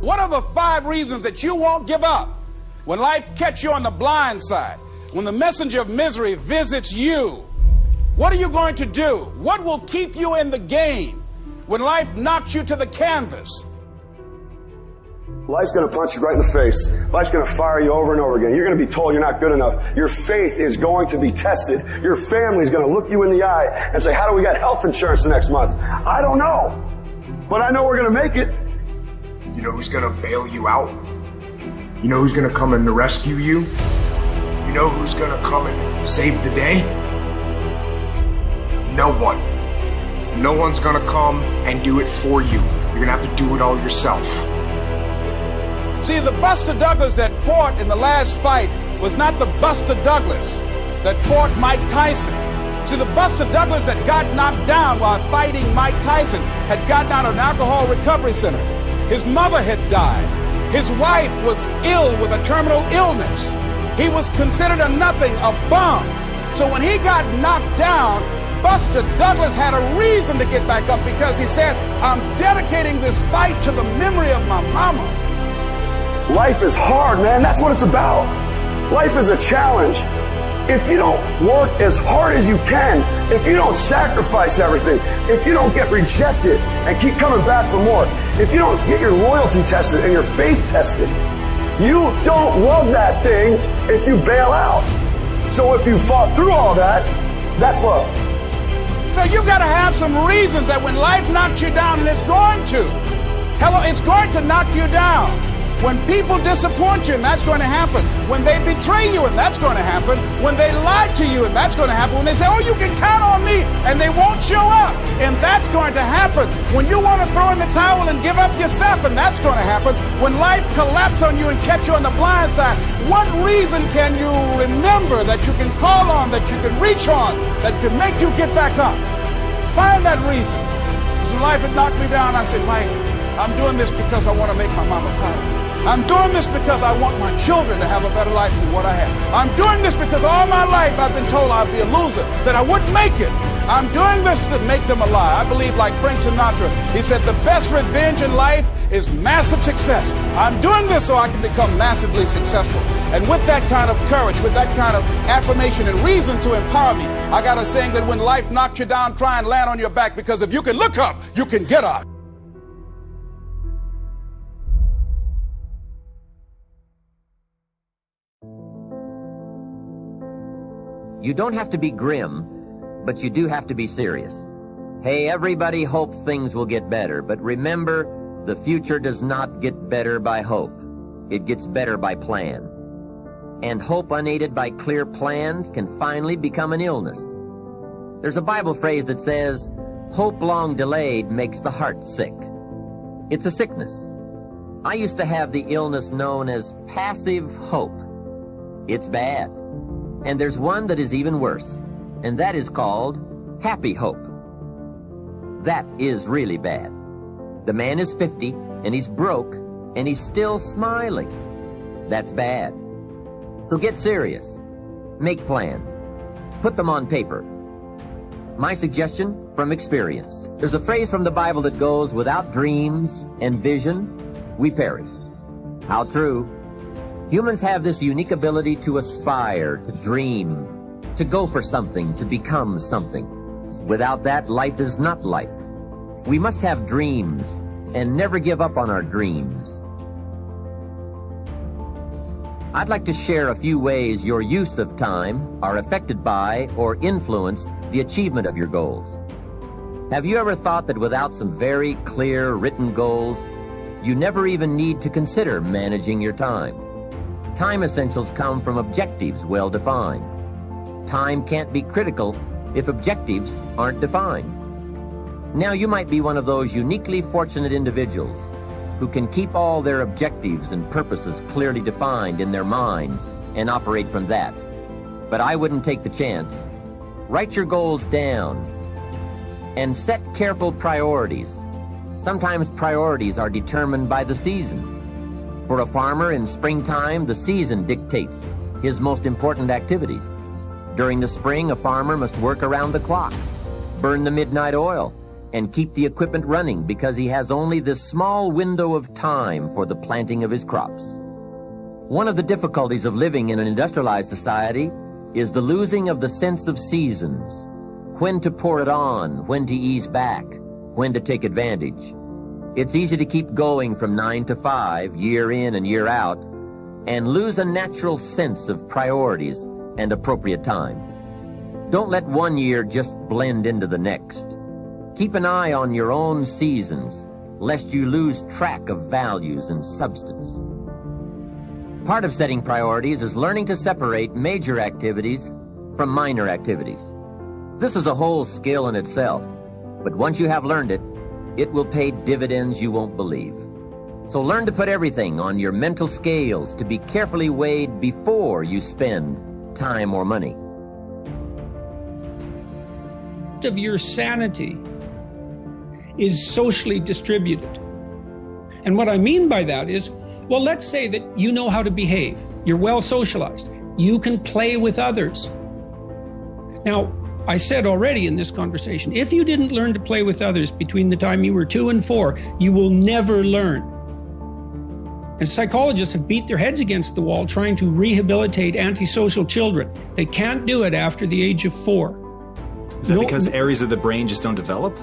What are the 5 reasons that you won't give up when life catches you on the blind side? When the messenger of misery visits you, what are you going to do? What will keep you in the game when life knocks you to the canvas? Life's going to punch you right in the face. Life's going to fire you over and over again. You're going to be told you're not good enough. Your faith is going to be tested. Your family's going to look you in the eye and say, how do we get health insurance the next month? I don't know. But I know we're going to make it. You know who's going to bail you out? You know who's going to come and rescue you? You know who's going to come and save the day? No one. No one's going to come and do it for you. You're going to have to do it all yourself. See, the Buster Douglas that fought in the last fight was not the Buster Douglas that fought Mike Tyson. See, the Buster Douglas that got knocked down while fighting Mike Tyson had gotten out of an alcohol recovery center. His mother had died. His wife was ill with a terminal illness. He was considered a nothing, a bum. So when he got knocked down, Buster Douglas had a reason to get back up because he said, I'm dedicating this fight to the memory of my mama. Life is hard, man. That's what it's about. Life is a challenge. If you don't work as hard as you can, if you don't sacrifice everything, if you don't get rejected and keep coming back for more, if you don't get your loyalty tested and your faith tested, you don't love that thing if you bail out. So if you fought through all that, that's love. So you've got to have some reasons that when life knocks you down, and it's going to. Hello, it's going to knock you down. When people disappoint you, and that's going to happen. When they betray you, and that's going to happen. When they lie to you, and that's going to happen. When they say, oh, you can count on me, and they won't show up, and that's going to happen. When you want to throw in the towel and give up yourself, and that's going to happen. When life collapses on you and catch you on the blind side, what reason can you remember that you can call on, that you can reach on, that can make you get back up? Find that reason. Because when life had knocked me down, I said, life, I'm doing this because I want to make my mama proud of me. I'm doing this because I want my children to have a better life than what I have. I'm doing this because all my life I've been told I'd be a loser, that I wouldn't make it. I'm doing this to make them a lie. I believe like Frank Sinatra, he said the best revenge in life is massive success. I'm doing this so I can become massively successful. And with that kind of courage, with that kind of affirmation and reason to empower me, I got a saying that when life knocks you down, try and land on your back, because if you can look up, you can get up. You don't have to be grim, but you do have to be serious. Hey, everybody hopes things will get better, but remember, the future does not get better by hope. It gets better by plan. And hope unaided by clear plans can finally become an illness. There's a Bible phrase that says, hope long delayed makes the heart sick. It's a sickness. I used to have the illness known as passive hope. It's bad. And there's one that is even worse, and that is called happy hope. That is really bad. The man is 50, and he's broke, and he's still smiling. That's bad. So get serious. Make plans. Put them on paper. My suggestion from experience. There's a phrase from the Bible that goes, without dreams and vision, we perish. How true. Humans have this unique ability to aspire, to dream, to go for something, to become something. Without that, life is not life. We must have dreams and never give up on our dreams. I'd like to share a few ways your use of time are affected by or influence the achievement of your goals. Have you ever thought that without some very clear written goals, you never even need to consider managing your time? Time essentials come from objectives well defined. Time can't be critical if objectives aren't defined. Now you might be one of those uniquely fortunate individuals who can keep all their objectives and purposes clearly defined in their minds and operate from that. But I wouldn't take the chance. Write your goals down and set careful priorities. Sometimes priorities are determined by the season. For a farmer in springtime, the season dictates his most important activities. During the spring, a farmer must work around the clock, burn the midnight oil, and keep the equipment running because he has only this small window of time for the planting of his crops. One of the difficulties of living in an industrialized society is the losing of the sense of seasons. When to pour it on, when to ease back, when to take advantage. It's easy to keep going from 9 to 5, year in and year out, and lose a natural sense of priorities and appropriate time. Don't let one year just blend into the next. Keep an eye on your own seasons, lest you lose track of values and substance. Part of setting priorities is learning to separate major activities from minor activities. This is a whole skill in itself, but once you have learned it, it will pay dividends you won't believe. So learn to put everything on your mental scales to be carefully weighed before you spend time or money. Of your sanity is socially distributed. And what I mean by that is, well, let's say that you know how to behave. You're well socialized. You can play with others. Now, I said already in this conversation, if you didn't learn to play with others between the time you were 2 and 4, you will never learn. And psychologists have beat their heads against the wall trying to rehabilitate antisocial children. They can't do it after the age of 4. Is that because areas of the brain just don't develop?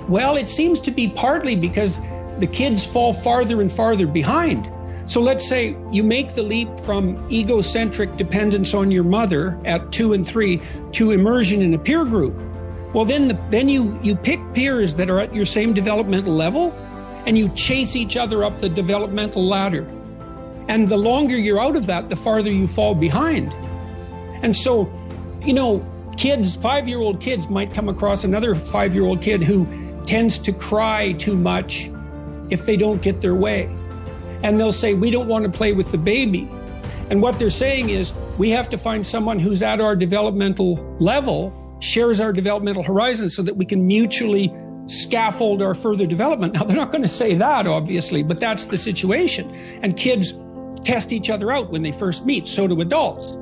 Well, it seems to be partly because the kids fall farther and farther behind. So let's say you make the leap from egocentric dependence on your mother at 2 and 3 to immersion in a peer group. Well, then you pick peers that are at your same developmental level, and you chase each other up the developmental ladder. And the longer you're out of that, the farther you fall behind. And so, you know, kids, 5-year-old kids might come across another 5-year-old kid who tends to cry too much if they don't get their way. And they'll say, we don't want to play with the baby. And what they're saying is, we have to find someone who's at our developmental level, shares our developmental horizon, so that we can mutually scaffold our further development. Now, they're not going to say that, obviously, but that's the situation. And kids test each other out when they first meet. So do adults.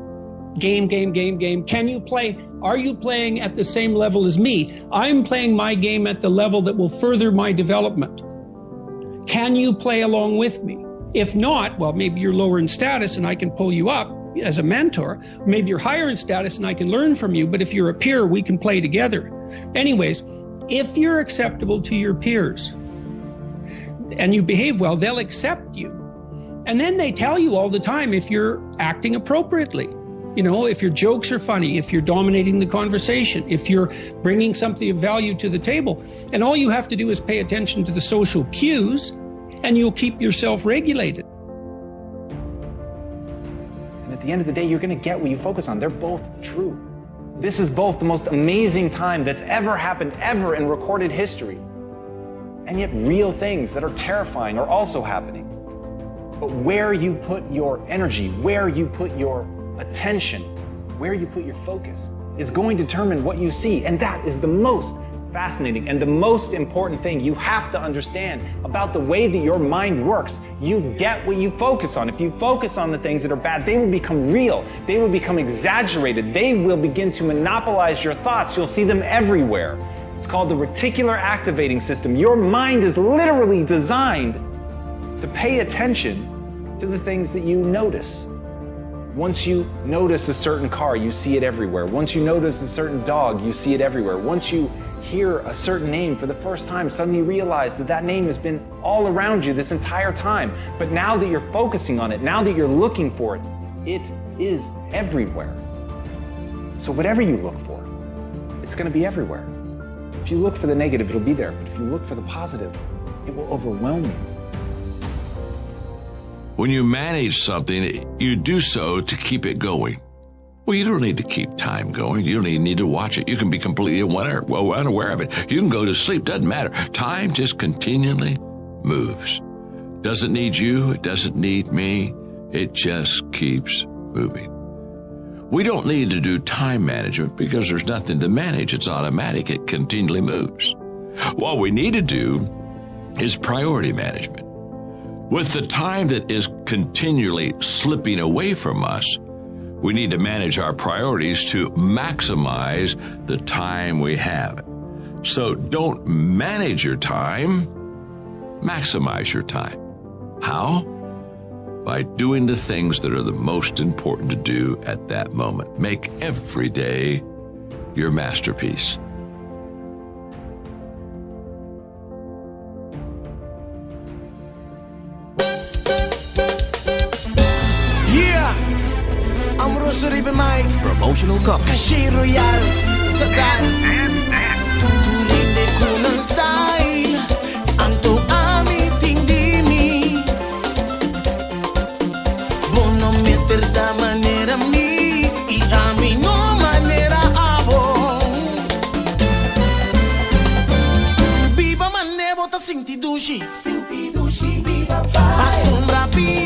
Game. Can you play? Are you playing at the same level as me? I'm playing my game at the level that will further my development. Can you play along with me? If not, well, maybe you're lower in status and I can pull you up as a mentor. Maybe you're higher in status and I can learn from you. But if you're a peer, we can play together. Anyways, if you're acceptable to your peers and you behave well, they'll accept you. And then they tell you all the time if you're acting appropriately. You know, if your jokes are funny, if you're dominating the conversation, if you're bringing something of value to the table. And all you have to do is pay attention to the social cues, and you'll keep yourself regulated. And at the end of the day, you're going to get what you focus on. They're both true. This is both the most amazing time that's ever happened, ever in recorded history. And yet real things that are terrifying are also happening. But where you put your energy, where you put your attention, where you put your focus, is going to determine what you see. And that is the most fascinating and the most important thing you have to understand about the way that your mind works. You get what you focus on. If you focus on the things that are bad, they will become real. They will become exaggerated. They will begin to monopolize your thoughts. You'll see them everywhere. It's called the reticular activating system. Your mind is literally designed to pay attention to the things that you notice. Once you notice a certain car, you see it everywhere. Once you notice a certain dog, you see it everywhere. Once you hear a certain name for the first time, suddenly you realize that that name has been all around you this entire time. But now that you're focusing on it, now that you're looking for it, it is everywhere. So whatever you look for, it's going to be everywhere. If you look for the negative, it'll be there. But if you look for the positive, it will overwhelm you. When you manage something, you do so to keep it going. Well, you don't need to keep time going. You don't even need to watch it. You can be completely unaware of it. You can go to sleep. Doesn't matter. Time just continually moves. Doesn't need you. It doesn't need me. It just keeps moving. We don't need to do time management because there's nothing to manage. It's automatic. It continually moves. What we need to do is priority management. With the time that is continually slipping away from us, we need to manage our priorities to maximize the time we have. So don't manage your time, maximize your time. How? By doing the things that are the most important to do at that moment. Make every day your masterpiece. I'm Rosary Mike. Promotional copy. Caché Royal. Tagal. Tuturin ko ng style. Anto amiting dimi. Bono mister da manera mi. I ami no manera abo. Viva manevo ta sinti dushi. Sinti dushi viva pa. Asombra pi.